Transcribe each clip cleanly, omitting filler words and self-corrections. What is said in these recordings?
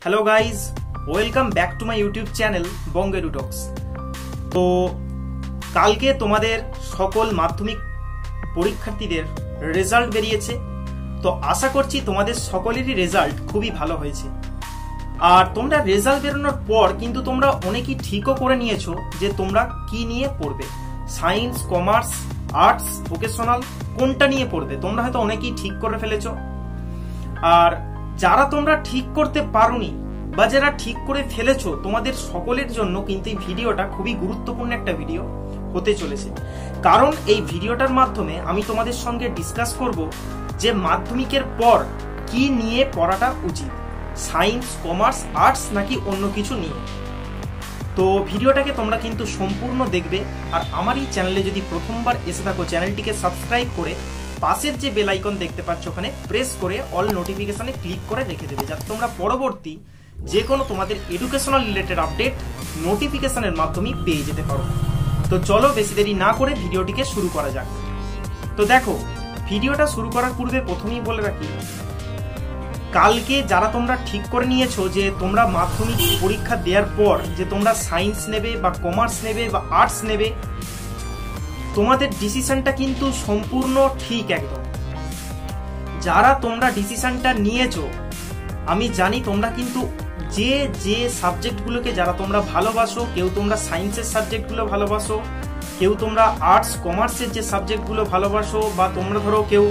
Hello guys, welcome back to my YouTube channel বঙ্গেরু talks. তো কালকে তোমাদের সকল মাধ্যমিক পরীক্ষার্থীদের রেজাল্ট বেরিয়েছে। তো আশা করছি তোমাদের সকলেরই রেজাল্ট খুবই ভালো হয়েছে। আর তোমরা রেজাল্ট বেরোনোর পর কিন্তু তোমরা অনেকেই ঠিকও করে নিয়েছো যে তোমরা কি নিয়ে পড়বে, সায়েন্স, কমার্স, আর্টস, ভোকেশনাল কোনটা নিয়ে পড়বে। তোমরা হয়তো অনেকেই ঠিক করে ফেলেছো। আর যারা তোমরা ঠিক করতে পারোনি বা যারা ঠিক করে ফেলেছো, তোমাদের সকলের জন্য কিন্তু এই ভিডিওটা খুবই গুরুত্বপূর্ণ একটা ভিডিও হতে চলেছে। কারণ এই ভিডিওটার মাধ্যমে আমি তোমাদের সঙ্গে ডিসকাস করব যে মাধ্যমিকের পর কি নিয়ে পড়াটা উচিত, সায়েন্স, কমার্স, আর্টস নাকি অন্য কিছু নিয়ে। তো ভিডিওটাকে তোমরা কিন্তু সম্পূর্ণ দেখবে। আর আমার এই চ্যানেলে যদি প্রথমবার এসে থাকো, চ্যানেলটিকে সাবস্ক্রাইব করে পাশের যে বেল আইকন দেখতে পাচ্ছ ওখানে প্রেস করে অল নোটিফিকেশনে ক্লিক করে রেখে দেবে, যাতে তোমরা পরবর্তী যে কোনো তোমাদের এডুকেশনাল রিলেটেড আপডেট নোটিফিকেশনের মাধ্যমে পেয়ে যেতে পারো। তো চলো বেশি দেরি না করে ভিডিওটিকে শুরু করা যাক। তো দেখো, ভিডিওটা শুরু করার পূর্বে প্রথমেই বলে রাখি, কালকে যারা তোমরা ঠিক করে নিয়েছো যে তোমরা মাধ্যমিক পরীক্ষা দেওয়ার পর যে তোমরা সায়েন্স নেবে বা কমার্স নেবে বা আর্টস নেবে, তোমাদের ডিসিশনটা কিন্তু সম্পূর্ণ ঠিক। একদম যারা তোমরা ডিসিশনটা নিয়েছো, আমি জানি তোমরা কিন্তু যে যে সাবজেক্টগুলোকে যারা তোমরা ভালোবাসো, কেউ তোমরা সায়েন্সের সাবজেক্টগুলো ভালোবাসো, কেউ তোমরা আর্টস কমার্সের যে সাবজেক্টগুলো ভালোবাসো, বা তোমরা ধরো কেউ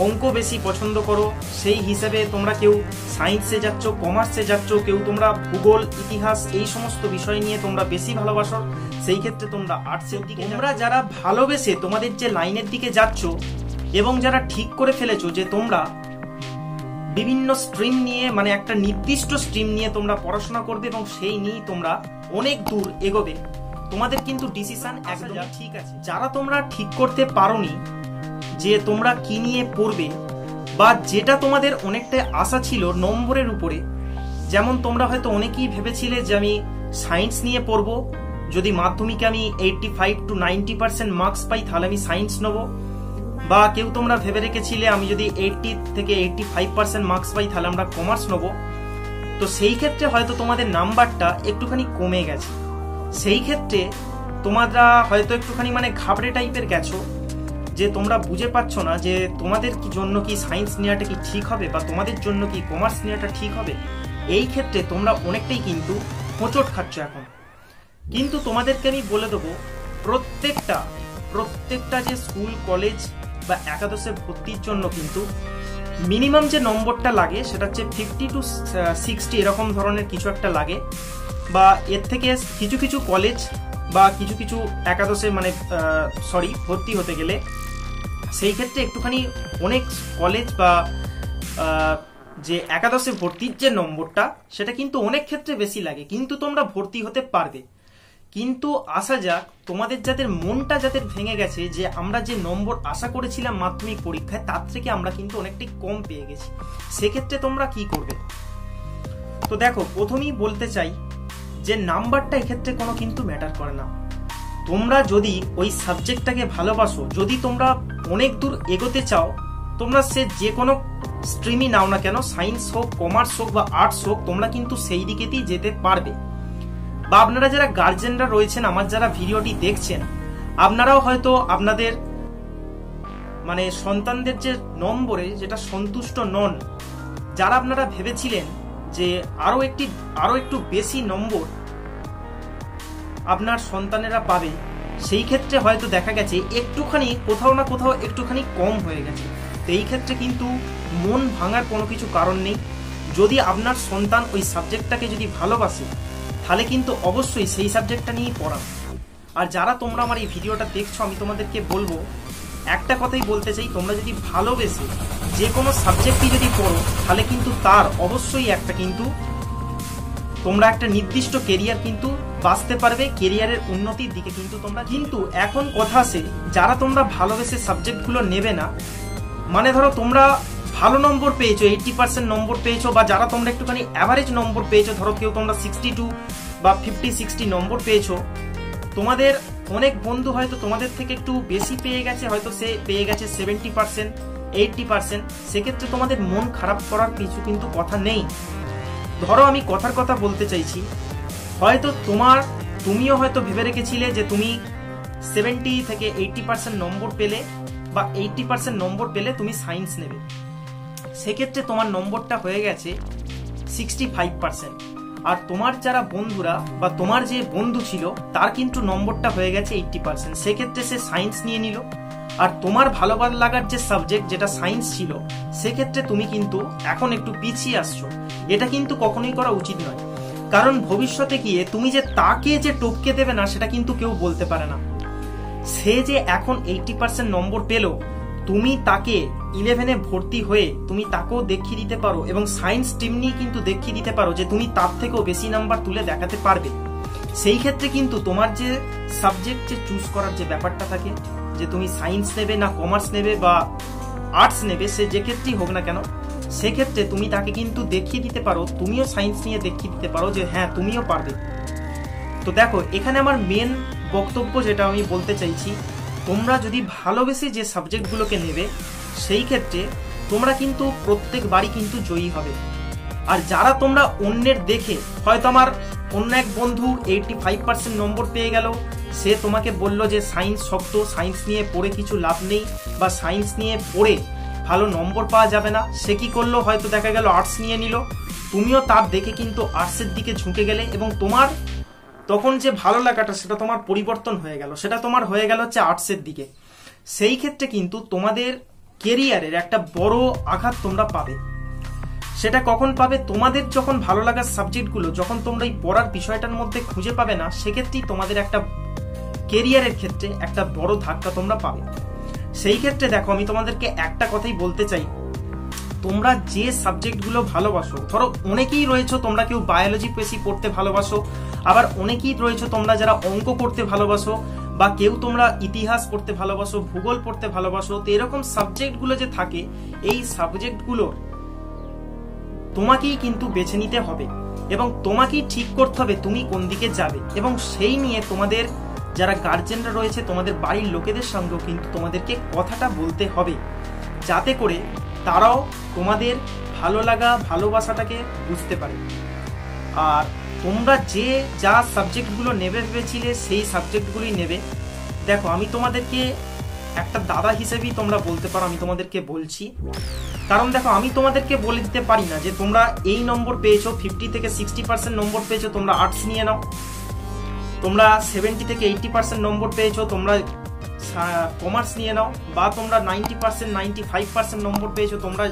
অঙ্ক বেশি পছন্দ করো, সেই হিসেবে তোমরা কেউ সায়েন্সে যাচ্ছ, কমার্সে যাচ্ছ, কেউ তোমরা ভূগোল, ইতিহাস এই সমস্ত বিষয় নিয়ে তোমরা বেশি ভালোবাসো, সেই ক্ষেত্রে তোমরা আর্টসের দিকে। তোমরা যারা ভালোবেসে তোমাদের যে লাইনের দিকে যাচ্ছ এবং যারা ঠিক করে ফেলেছো যে তোমরা বিভিন্ন স্ট্রিম নিয়ে, মানে একটা নির্দিষ্ট স্ট্রিম নিয়ে তোমরা পড়াশোনা করবে এবং সেই নিয়েই তোমরা অনেক দূর এগোবে, তোমাদের কিন্তু ডিসিশন একদম ঠিক আছে। যারা তোমরা ঠিক করতে পারোনি যে তোমরা কি নিয়ে পড়বে, বা যেটা তোমাদের অনেকটা আশা ছিল নম্বরের উপরে, যেমন তোমরা হয়তো অনেকেই ভেবেছিলে যে আমি সায়েন্স নিয়ে পড়বো, যদি মাধ্যমিকে আমি 85 to 90% মার্কস পাই তাহলে আমি সায়েন্স নেবো, বা কেউ তোমরা ভেবে রেখেছিলে আমি যদি 80 থেকে 85% মার্কস পাই তাহলে আমরা কমার্স নেবো। তো সেই ক্ষেত্রে হয়তো তোমাদের নাম্বারটা একটুখানি কমে গেছে। সেই ক্ষেত্রে তোমরা হয়তো একটুখানি ঘাবড়ে টাইপের গেছো যে তোমরা বুঝে পাচ্ছ না যে তোমাদের জন্য কি সায়েন্স নেওয়াটা কি ঠিক হবে, বা তোমাদের জন্য কি কমার্স নেওয়াটা ঠিক হবে। এই ক্ষেত্রে তোমরা অনেকটাই কিন্তু হোঁচট খাচ্ছ এখন। কিন্তু তোমাদেরকে আমি বলে দেবো, প্রত্যেকটা যে স্কুল, কলেজ বা একাদশে ভর্তির জন্য কিন্তু মিনিমাম যে নম্বরটা লাগে সেটা হচ্ছে 50 to 60 এরকম ধরনের কিছু একটা লাগে। বা এর থেকে কিছু কিছু কলেজ বা কিছু কিছু একাদশে ভর্তি হতে গেলে সেই ক্ষেত্রে একটুখানি অনেক কলেজ বা যে একাদশে ভর্তির যে নম্বরটা সেটা কিন্তু অনেক ক্ষেত্রে বেশি লাগে, কিন্তু তোমরা ভর্তি হতে পারবে। কিন্তু আসা যাক, তোমাদের যাদের মনটা যাদের ভেঙে গেছে যে আমরা যে নম্বর আশা করেছিলাম মাধ্যমিক পরীক্ষায় তার থেকে আমরা কিন্তু অনেকটাই কম পেয়ে গেছি, সেক্ষেত্রে তোমরা কি করবে। তো দেখো, প্রথমেই বলতে চাই যে নাম্বারটা এক্ষেত্রে কোনো কিন্তু ম্যাটার করে না। তোমরা যদি ওই সাবজেক্টটাকে ভালোবাসো, যদি তোমরা অনেক দূর এগোতে চাও, তোমরা সে যে কোনো স্ট্রিমই নাও না কেন, সায়েন্স হোক, কমার্স হোক বা আর্টস হোক, তোমরা কিন্তু সেই দিকেতেই যেতে পারবে। বা আপনারা যারা গার্জেনরা রয়েছেন, আমার যারা ভিডিওটি দেখছেন, আপনারাও হয়তো আপনাদের সন্তানদের যে নম্বরে যেটা সন্তুষ্ট নন, যারা আপনারা ভেবেছিলেন যে আরো একটু বেশি নম্বর আপনার সন্তানেরা পাবে, সেই ক্ষেত্রে হয়তো দেখা গেছে একটুখানি কোথাও না কোথাও একটুখানি কম হয়ে গেছে। তো এই ক্ষেত্রে কিন্তু মন ভাঙার কোনো কিছু কারণ নেই। যদি আপনার সন্তান ওই সাবজেক্টটাকে যদি ভালোবাসে, তাহলে কিন্তু অবশ্যই সেই সাবজেক্টটা নিয়েই পড়ান। আর যারা তোমরা আমার এই ভিডিওটা দেখছো, আমি তোমাদেরকে বলবো, একটা কথাই বলতে চাই, তোমরা যদি ভালোবেসে যে কোনো সাবজেক্টই যদি পড়ো, তাহলে কিন্তু তার অবশ্যই তোমরা একটা নির্দিষ্ট কেরিয়ার কিন্তু বাঁচতে পারবে, কেরিয়ারের উন্নতির দিকে কিন্তু তোমরা। কিন্তু এখন কথা আসে, যারা তোমরা ভালোবেসে সাবজেক্টগুলো নেবে না, ধরো তোমরা ভালো নম্বর পেয়েছো, 80% নম্বর পেয়েছো, বা যারা তোমরা একটুখানি অ্যাভারেজ নম্বর পেয়েছো, ধরো কেউ তোমরা 62 বা 50-60 নম্বর পেয়েছো, তোমাদের অনেক বন্ধু হয়তো তোমাদের থেকে একটু বেশি পেয়ে গেছে, হয়তো সে পেয়ে গেছে 70%, 80%, সেক্ষেত্রে তোমাদের মন খারাপ করার কিছু কিন্তু কথা নেই। ধরো আমি কথার কথা বলতে চাইছি, হয়তো তুমিও হয়তো ভেবে রেখেছিলে যে তুমি 70 থেকে 80% নম্বর পেলে বা 80% নম্বর পেলে তুমি সায়েন্স নেবে। সেক্ষেত্রে তোমার নম্বরটা হয়ে গেছে 65%, আর তোমার যারা বন্ধুরা বা তোমার যে বন্ধু ছিল তার কিন্তু নম্বরটা হয়ে গেছে 80%। সেক্ষেত্রে সে সায়েন্স নিয়ে নিল, আর তোমার ভালো লাগার যে সাবজেক্ট যেটা সায়েন্স ছিল সেক্ষেত্রে তুমি কিন্তু এখন একটু পিছিয়ে আসছো। এটা কিন্তু কখনোই করা উচিত নয়, কারণ ভবিষ্যতে গিয়ে তুমি যে তাকে যে টপকে দেবে না সেটা কিন্তু কেউ বলতে পারে না। সে যে এখন 80% নম্বর পেল, তুমি তাকে 11-এ ভর্তি হয়ে তুমি তাকেও দেখিয়ে দিতে পারো এবং সায়েন্স টিম নিয়ে কিন্তু দেখিয়ে দিতে পারো যে তুমি তার থেকেও বেশি নাম্বার তুলে দেখাতে পারবে। সেই ক্ষেত্রে কিন্তু তোমার যে সাবজেক্ট যে চুজ করার যে ব্যাপারটা থাকে, যে তুমি সায়েন্স নেবে না কমার্স নেবে বা আর্টস নেবে, সে যে ক্ষেত্রেই হোক না কেন, সেক্ষেত্রে তুমি তাকে কিন্তু দেখিয়ে দিতে পারো, তুমিও সায়েন্স নিয়ে দেখিয়ে দিতে পারো যে হ্যাঁ তুমিও পারবে। তো দেখো এখানে আমার মেন বক্তব্য যেটা আমি বলতে চাইছি, তোমরা যদি ভালোবেসে যে সাবজেক্টগুলোকে নেবে সেই ক্ষেত্রে তোমরা কিন্তু প্রত্যেকবারই কিন্তু জয়ী হবে। আর যারা তোমরা অন্যের দেখে, হয়তো আমার অন্য এক বন্ধু 85% নম্বর পেয়ে গেল, সে তোমাকে বলল যে সায়েন্স শক্ত, সায়েন্স নিয়ে পড়ে কিছু লাভ নেই বা সায়েন্স নিয়ে পড়ে ভালো নম্বর পাওয়া যাবে না, সে কি করলো, হয়তো দেখা গেল আর্টস নিয়ে নিল, তুমিও তার দেখে কিন্তু আর্টসের দিকে ঝুঁকে গেলে এবং তোমার তখন যে ভালো লাগাটা সেটা তোমার পরিবর্তন হয়ে গেল, সেটা তোমার হয়ে গেল হচ্ছে আর্টসের দিকে। সেই ক্ষেত্রে কিন্তু তোমাদের কেরিয়ারের একটা বড় আঘাত তোমরা পাবে। সেটা কখন পাবে, তোমাদের যখন ভালো লাগার সাবজেক্টগুলো যখন তোমরা এই পড়ার বিষয়টার মধ্যে খুঁজে পাবে না, সেক্ষেত্রেই তোমাদের একটা কেরিয়ারের ক্ষেত্রে একটা বড় ধাক্কা তোমরা পাবে। সেই ক্ষেত্রে দেখো আমি তোমাদেরকে একটা কথাই বলতে চাই, তোমরা যে সাবজেক্টগুলো ভালোবাসো, ধরো অনেকেই রয়েছে তোমরা কেউ বায়োলজি বেশি পড়তে ভালোবাসো, আবার অনেকেই রয়েছে তোমরা যারা অঙ্ক করতে ভালোবাসো, বা কেউ তোমরা ইতিহাস পড়তে ভালোবাসো, ভূগোল পড়তে ভালোবাসো। তো এরকম সাবজেক্টগুলো যে থাকে, এই সাবজেক্টগুলো তোমাকেই কিন্তু বেছে নিতে হবে এবং তোমাকেই ঠিক করতে হবে তুমি কোন দিকে যাবে, এবং সেই নিয়ে তোমাদের যারা গার্জেনরা রয়েছে, তোমাদের বাড়ির লোকেদের সঙ্গেও কিন্তু তোমাদেরকে কথাটা বলতে হবে, যাতে করে তারাও তোমাদের ভালো লাগা ভালোবাসাটাকে বুঝতে পারে। আর তোমরা যে যা সাবজেক্টগুলো নেবে ভেবেছিলে সেই সাবজেক্টগুলোই নেবে। দেখো আমি তোমাদেরকে একটা দাদা হিসেবেই তোমরা বলতে পারো, আমি তোমাদেরকে বলছি, কারণ দেখো আমি তোমাদেরকে বলে দিতে পারি না যে তোমরা এই নম্বর পেয়েছো, 50 থেকে 60% নম্বর পেয়েছো, তোমরা আর্টস নিয়ে নাও, তোমরা 70 থেকে 80% নম্বর পেয়েছো, তোমরা কমার্স নিয়ে নাও, বা তোমরা 90% 95% নম্বর পেয়েছো, তোমরা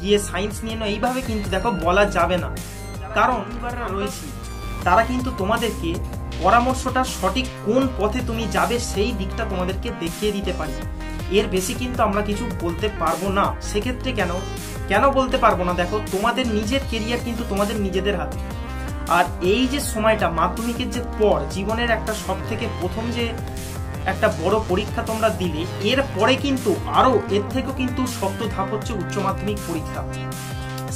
গিয়ে সায়েন্স নিয়ে নাও। এইভাবে কিন্তু দেখো বলা যাবে না, কারণ রয়েছে তারা কিন্তু তোমাদেরকে পরামর্শটা সঠিক কোন পথে তুমি যাবে সেই দিকটা তোমাদেরকে দেখিয়ে দিতে পারি। এর বেশি কিন্তু আমরা কিছু বলতে পারবো না। সেক্ষেত্রে কেন বলতে পারবো না, দেখো তোমাদের নিজের কেরিয়ার কিন্তু তোমাদের নিজেদের হাতে। আর এই যে সময়টা মাধ্যমিকের যে পর জীবনের একটা সব থেকে প্রথম যে একটা বড় পরীক্ষা তোমরা দিলে, এর পরে কিন্তু আরো এর থেকেও কিন্তু শক্ত ধাপ হচ্ছে উচ্চ মাধ্যমিক পরীক্ষা।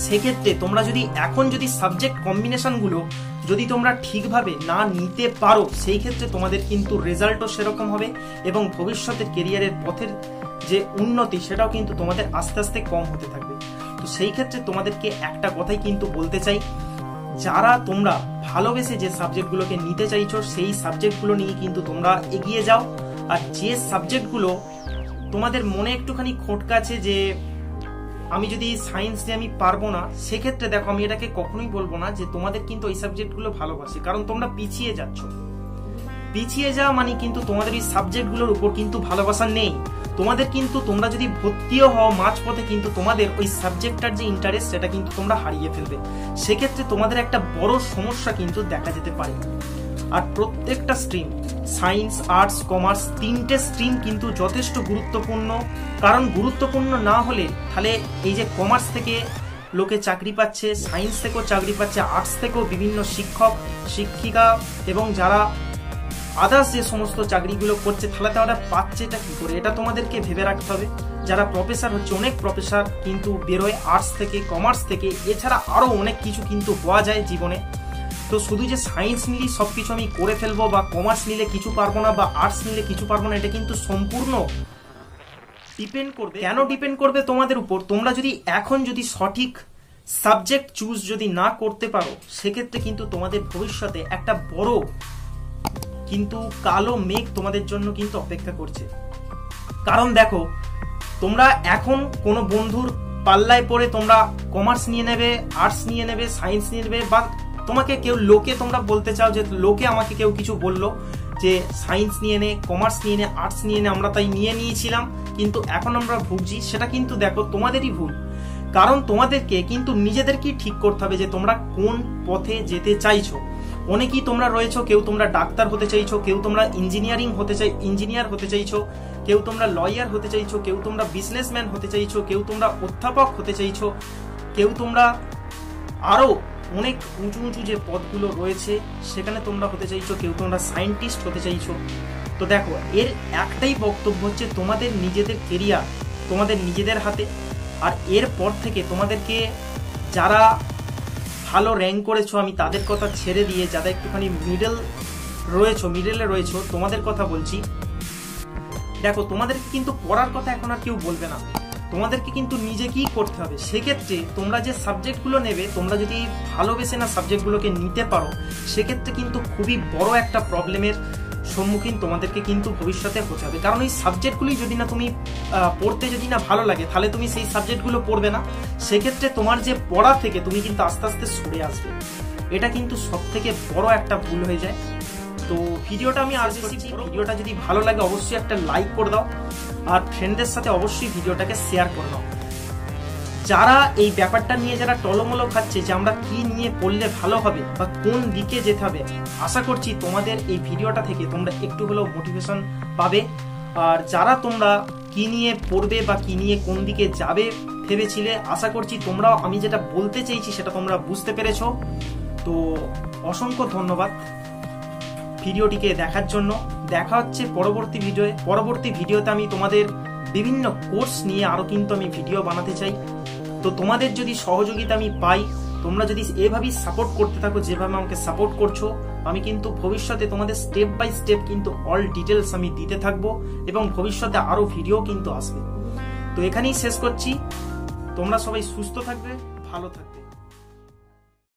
সেক্ষেত্রে তোমরা যদি এখন যদি সাবজেক্ট কম্বিনেশন গুলো যদি তোমরা ঠিকভাবে না নিতে পারো, সেই ক্ষেত্রে তোমাদের কিন্তু রেজাল্টও সেরকম হবে এবং ভবিষ্যতের কেরিয়ারের পথের যে উন্নতি সেটাও কিন্তু তোমাদের আস্তে আস্তে কম হতে থাকবে। তো সেই ক্ষেত্রে তোমাদেরকে একটা কথাই কিন্তু বলতে চাই, যারা তোমরা ভালোবেসে যে সাবজেক্টগুলোকে নিতে চাইছো সেই সাবজেক্টগুলো নিয়ে কিন্তু তোমরা এগিয়ে যাও। আর যে সাবজেক্টগুলো তোমাদের মনে একটুখানি খটকা আছে যে আমি যদি সায়েন্স নিয়ে আমি পারবো না, সেক্ষেত্রে দেখো আমি এটাকে কখনোই বলবো না যে তোমাদের কিন্তু এই সাবজেক্টগুলো ভালোবাসে, কারণ তোমরা পিছিয়ে যাচ্ছ। পিছিয়ে যাওয়া মানে কিন্তু তোমাদের এই সাবজেক্টগুলোর উপর কিন্তু ভালোবাসা নেই তোমাদের, কিন্তু তোমরা যদি ভর্তিও হও মাঝপথে কিন্তু তোমাদের ওই সাবজেক্টটার যে ইন্টারেস্ট সেটা কিন্তু তোমরা হারিয়ে ফেলবে। সেক্ষেত্রে তোমাদের একটা বড় সমস্যা কিন্তু দেখা যেতে পারে। আর প্রত্যেকটা স্ট্রিম, সায়েন্স আর্টস কমার্স, তিনটে স্ট্রিম কিন্তু যথেষ্ট গুরুত্বপূর্ণ, কারণ গুরুত্বপূর্ণ না হলে তাহলে এই যে কমার্স থেকে লোকে চাকরি পাচ্ছে, সায়েন্স থেকেও চাকরি পাচ্ছে, আর্টস থেকেও বিভিন্ন শিক্ষক শিক্ষিকা এবং যারা আদার্স যে সমস্ত চাকরিগুলো করছে, তাহলে তারা পাচ্ছে এটা কি করে, এটা তোমাদেরকে ভেবে রাখতে হবে। যারা প্রফেসর হচ্ছে, অনেক প্রফেসর কিন্তু বেরোয় আর্টস থেকে কমার্স থেকে, এছাড়া আরো অনেক কিছু কিন্তু হওয়া যায় জীবনে। তো শুধু যে সায়েন্স নিলেই সবকিছু আমি করে ফেলবো বা কমার্স নিলে কিছু পারবো না বা আর্টস নিলে কিছু পারবো না, এটা কিন্তু সম্পূর্ণ ডিপেন্ড করবে। কেন ডিপেন্ড করবে তোমাদের উপর? তোমরা যদি এখন যদি সঠিক সাবজেক্ট চুজ যদি না করতে পারো সেক্ষেত্রে কিন্তু তোমাদের ভবিষ্যতে একটা বড় কিন্তু কালো মেঘ তোমাদের জন্য কিন্তু অপেক্ষা করছে। কারণ দেখো, তোমরা এখন কোনো বন্ধুর পাল্লায় পড়ে তোমরা কমার্স নিয়ে নেবে, আর্টস নিয়ে নেবে, সায়েন্স নিয়ে নেবে, বা তোমাকে কেউ লোকে তোমরা বলতে চাও যে লোকে আমাকে কেউ কিছু বললো যে সায়েন্স নিয়ে নে, কমার্স নিয়ে নে, আর্টস নিয়ে নে, আমরা তাই নিয়ে নিয়েছিলাম কিন্তু এখন আমরা ভুগছি। সেটা কিন্তু দেখো তোমাদেরই ভুল। কারণ তোমাদেরকে কিন্তু নিজেদেরকেই ঠিক করতে হবে যে তোমরা কোন পথে যেতে চাইছো। অনেকেই তোমরা রয়েছো, কেউ তোমরা ডাক্তার হতে চাইছো, কেউ তোমরা ইঞ্জিনিয়ার হতে চাইছো, কেউ তোমরা লয়ার হতে চাইছো, কেউ তোমরা বিজনেসম্যান হতে চাইছো, কেউ তোমরা অধ্যাপক হতে চাইছো, কেউ তোমরা আরো অনেক উঁচু উঁচু যে পদগুলো রয়েছে সেখানে তোমরা হতে চাইছো, কেউ তোমরা সায়েন্টিস্ট হতে চাইছো। তো দেখো, এর একটাই বক্তব্য হচ্ছে তোমাদের নিজেদের কেরিয়ার তোমাদের নিজেদের হাতে। আর এরপর থেকে তোমাদেরকে যারা ভালো র্যাঙ্ক করেছো আমি তাদের কথা ছেড়ে দিয়ে যারা একটুখানি মিডলে রয়েছো তোমাদের কথা বলছি। দেখো, তোমাদেরকে কিন্তু পড়ার কথা এখন আর কেউ বলবে না, তোমাদেরকে কিন্তু নিজেকেই করতে হবে। সেক্ষেত্রে তোমরা যে সাবজেক্টগুলো নেবে, তোমরা যদি ভালোবেসে না সাবজেক্টগুলোকে নিতে পারো সেক্ষেত্রে কিন্তু খুবই বড় একটা প্রবলেমের সম্মুখীন তোমাদেরকে কিন্তু ভবিষ্যতে হতে হবে। কারণ এই সাবজেক্টগুলি যদি না তুমি পড়তে যদি না ভালো লাগে তাহলে তুমি সেই সাবজেক্টগুলো পড়বে না। সেক্ষেত্রে তোমার যে পড়া থেকে তুমি কিন্তু আস্তে আস্তে সরে আসবে। এটা কিন্তু সব থেকে বড় একটা ভুল হয়ে যায়। তো ভিডিওটা আমি আজ করছি, ভিডিওটা যদি ভালো লাগে অবশ্যই একটা লাইক করে দাও আর ফ্রেন্ডদের সাথে অবশ্যই ভিডিওটাকে শেয়ার করে দাও। যারা এই ব্যাপারটা নিয়ে যারা টলমলো খাচ্ছে যে আমরা কি নিয়ে পড়লে ভালো হবে বা কোন দিকে যেতে হবে, আশা করছি তোমাদের এই ভিডিওটা থেকে তোমরা একটু হলেও মোটিভেশন পাবে। আর যারা তোমরা কি নিয়ে পড়বে বা কি নিয়ে কোন দিকে যাবে ভেবেছিলে, আশা করছি তোমরাও আমি যেটা বলতে চাইছি সেটা তোমরা বুঝতে পেরেছো। তো অসংখ্য ধন্যবাদ ভিডিওটিকে দেখার জন্য। দেখা হচ্ছে পরবর্তী ভিডিওতে আমি তোমাদের বিভিন্ন কোর্স নিয়ে আরো কিন্তু আমি ভিডিও বানাতে চাই। তো তোমাদের যদি সহযোগিতা আমি পাই, তোমরা যদি এভাবেই সাপোর্ট করতে থাকো যেভাবে আমাকে সাপোর্ট করছো, আমি কিন্তু ভবিষ্যতে তোমাদের স্টেপ বাই স্টেপ কিন্তু অল ডিটেলস আমি দিতে থাকবো এবং ভবিষ্যতে আরো ভিডিও কিন্তু আসবে। তো এখানেই শেষ করছি। তোমরা সবাই সুস্থ থাকবে, ভালো থাকবে।